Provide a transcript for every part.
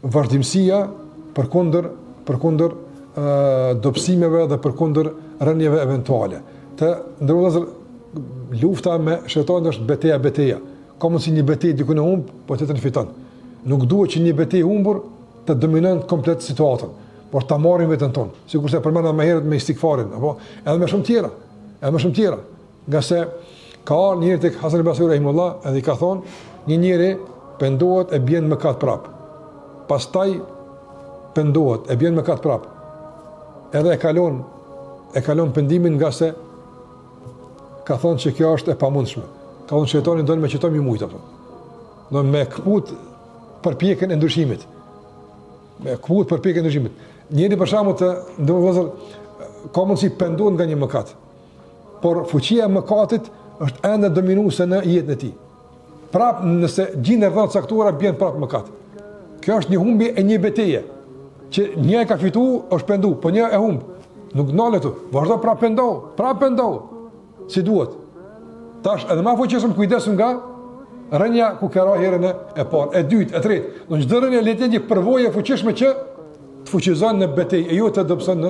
vazhdimësia përkundër dobësimeve dhe përkundër rënieve eventuale. Të ndërrozë lufta me shejtanin është betejë. Ka mundsi një betejë diku në humb, po tjetër fiton. Nuk duhet që një betejë humbur të dominojë komplet situatën, por ta marrim veten tonë. Sikurse përmenda më herët me istikfarin, apo edhe me shumë tjera. Nga se ka ardhur njëri tek Hasan al-Basri rahimullah, edhe i ka thonë, një njeri pendohet e bën mëkat prap. Pastaj pendohet e bën mëkat prap. Edhe e kalon pendimin nga se ka thonë që kjo është e pamundshme. Ka thonë shejtani don me qëto mi mujt apo. Do me kput përpjekjen e ndryshimit. Njëri për shembull të ndonjëherë ka mundsi pendohet nga një mëkat. Por fuqia e mëkatit është ende dominuese në jetën e tij. Prap nëse gjin rreth caktuara bën prap mëkat. Kjo është një humbje e një betejë. Që një e ka fituar, është pendu, po një e humb. Nuk ndalet tu. Vazhdo prap pendo. Si duhet. Tash edhe më fuqishëm kujdesim nga rënja ku ka herën e parë, e dytë, e tretë. Në çdo rënje le të jetë një përvojë e fuqishme që të fuqizon në betejë, e jo të dobëson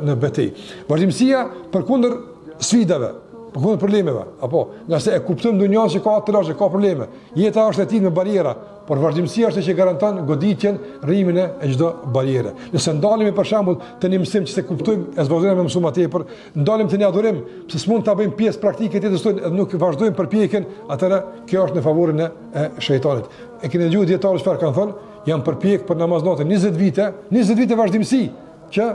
në betejë. Vazhdimësia përkundër sfidave, përkundër problemeve, apo nga se e kuptojmë ndonjëse që ka atërash, ka probleme. Jeta është e tillë me bariera, por vazhdimësia është që garanton goditjen, rrimin e çdo bariere. Nëse ndalemi për shembull të një mësim që se kuptojmë, e zvogëlojmë me mësuma tepër, ndalim të një adhurim, se s'mund ta bëjmë pjesë praktike të jetës tonë, nuk vazhdojmë përpjekjen, atëra kjo është në favorin e shejtanit. E keni dëgjuar dietarë çfarë kanë thënë? Jam përpjek për namaznate 20 vite vazhdimsi, që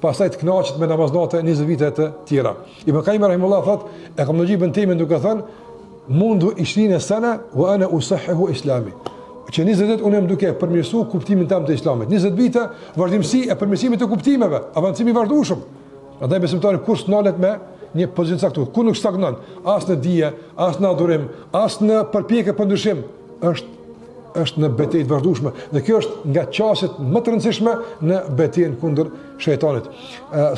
pastaj të kënaqet me namaznate 20 vite të tjera. Ibn Qayyim rahimullah thotë, e kam logjikën temën duke thënë mundu 20 sana wa ana usahhihu islami. Që 20 vite unë jam duke përmirësuar kuptimin tim të islamit. 20 vite vazhdimsi e përmirësimit të kuptimeve, avancimi i vazhdueshëm. Prandaj besimtari kur s'nalet me një pozicion caktuar, ku nuk stagnon, as në dije, as në adhurim, as në përpjekje për ndryshim, është në betejë të vazhdueshme dhe kjo është nga çështjet më të rëndësishme në betejën kundër shejtanit.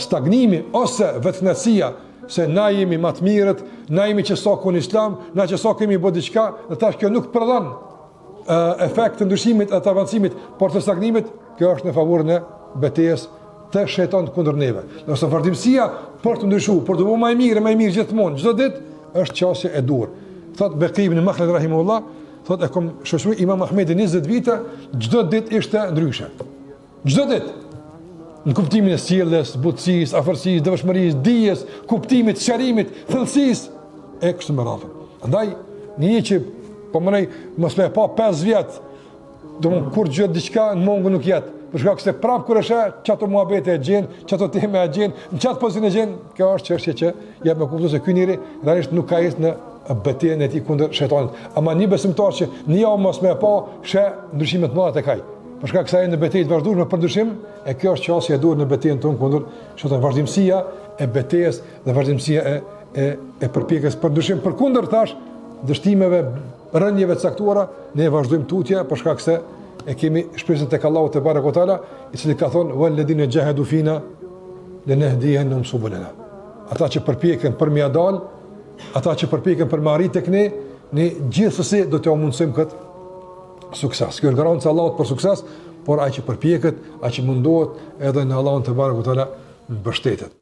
Stagnimi ose vetëkënaçësia se na jemi më të mirët, na jemi që sa në islam, na që sa kemi bë diçka, dhe tash kjo nuk prodhon efekt të ndryshimit e të avancimit, por të stagnimit, kjo është në favorin e betejës të shejtanit kundër neve. Nëse vazhdimësia për të ndryshuar, për të bërë më e mirë gjithmonë, çdo ditë është çështje e dur. Thot Baqi ibn Makhlad rahimahullah, thot e kam shoqëruar Imam Ahmedin 20 vite, çdo ditë ishte ndryshe. Çdo ditë. Në kuptimin e sjelljes, butësisë, afërsisë, devotshmërisë, dijes, kuptimit, sqarimit, thellësisë e kështu me radhë. Andaj, një që po mënej mos më pa 5 vjet, domun kur gjë diçka në mungu nuk jetë. Për shkak se prap kur është çato muhabete e gjen, çato teme e gjen, në çat pozicion e gjen, kjo është çështje që jep me kuptues se ky njeri realisht nuk ka ecë në betejën e tij kundër shejtanit. Ama një besimtar që në javë mos më pa shë ndryshime të mëdha tek ai. Për shkak se ai në betejë të vazhdueshme për ndryshim, e kjo është çështja e duhur në betejën tonë kundër shejtanit, vazhdimësia e betejës dhe vazhdimësia e përpjekjes për ndryshim përkundër tash dështimeve, rënjeve të caktuara, ne vazhdojmë tutje për shkak se e kemi shpresën tek Allahu te barekuhu teala, i cili ka thonë walladine jahadu fina lanahdiyannahum subulana. Ata që përpjeken për mia dal, ata që përpjeken për marrit tek ne gjithsesi do të mundsojmë këtë sukses. Kjo është garancia e Allahut për sukses, por ai që përpjeket, ai që mundohet edhe në Allahun te barekuhu teala mbështetet.